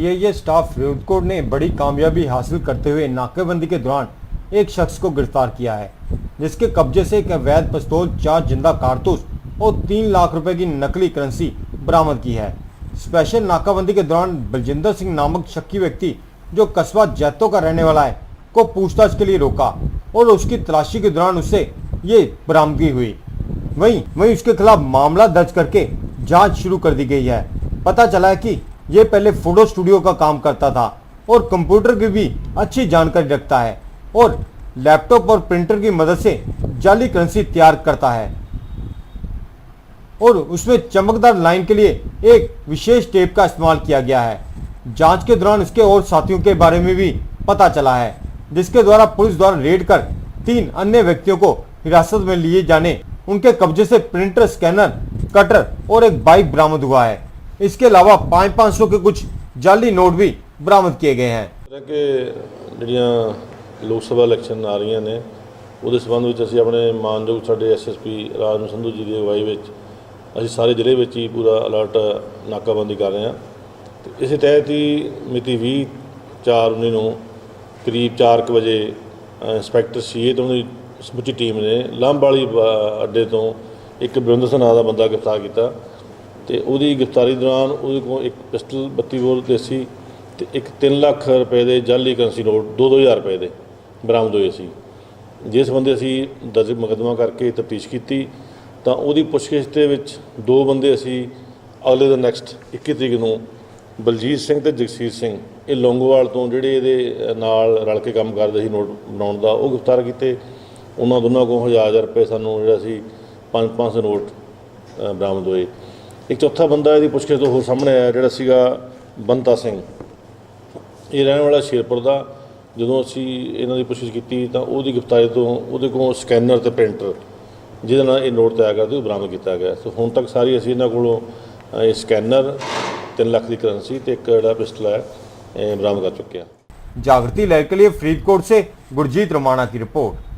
CIA staff Faridkot ने बड़ी कामयाबी हासिल करते हुए नाकेबंदी के दौरान एक शख्स को गिरफ्तार किया है, जिसके कब्जे से एक अवैध पिस्तौल, 4 जिंदा कारतूस और 3 लाख रुपए की नकली करेंसी बरामद की है। स्पेशल नाकाबंदी के दौरान बलजिंदर सिंह नामक शक्की व्यक्ति, जो कस्बा जैतो का रहने वाला है, को पूछताछ के लिए रोका और उसकी तलाशी के दौरान उससे ये बरामदगी हुई। वहीं उसके खिलाफ मामला दर्ज करके जांच शुरू कर दी गई है। पता चला है कि ये पहले फोटो स्टूडियो का काम करता था और कंप्यूटर की भी अच्छी जानकारी रखता है और लैपटॉप और प्रिंटर की मदद से जाली करेंसी तैयार करता है और उसमें चमकदार लाइन के लिए एक विशेष टेप का इस्तेमाल किया गया है। जांच के दौरान इसके और साथियों के बारे में भी पता चला है, जिसके द्वारा पुलिस द्वारा रेड कर 3 अन्य व्यक्तियों को हिरासत में लिए जाने उनके कब्जे से प्रिंटर, स्कैनर, कटर और एक बाइक बरामद हुआ है। इसके अलावा 500 के कुछ जाली नोट भी बरामद किए गए हैं। लोक सभा इलैक्शन आ रही ने वो संबंध में असीं अपने मानयोग साडे SSP राज संधू जी की अगवाई में असीं सारे जिले में ही पूरा अलर्ट नाकाबंदी कर रहे हैं। तो इस तहत ही मिति 20/4/19 ਨੂੰ करीब 4 बजे इंस्पैक्टर सीए तो उन्होंने समुची टीम ने लांभ वाली अड्डे तो एक बलविंदर सिंह नाम का बंदा गिरफ्तार किया। तो उसकी गिरफ्तारी दौरान वो को एक पिस्टल 32 बोर देसी तो एक 3 लाख रुपए के जाली करेंसी नोट 2-2000 रुपए के बरामद हुए सी। जिस संबंधी असी दर्ज मुकदमा करके तफ्तीश की तो वो पुछगिछ के 2 बंदे असी अगले दिन नैक्सट 21 तरीक को बलजीत सिंह तो जगसीर सिंह ये लौंगोवाल तो जोड़े ये नाल रल के काम करते नोट बनाने का वो गिरफ्तार किए। उन्होंने दोनों को 1000 रुपए सानू जो 500 नोट बरामद हुए। एक चौथा बंदा ये पुछगिछ तो होर सामने आया जोड़ा सीगा बंता सिंह, ये रहने वाला शेरपुर का। जो असी इन्हों की पुछगिछ की तो वो गिरफ्तारी तो वो स्कैनर तो प्रिंटर जिहदे नाल ये नोट तैयार करते बरामद किया गया। तो हुण तक सारी असी इन्हों को स्कैनर 3 लाख की करेंसी तो एक जोड़ा पिस्टल है बरामद कर चुके हैं। जागृति लहर के लिए फरीदकोट से गुरजीत रोमाणा की रिपोर्ट।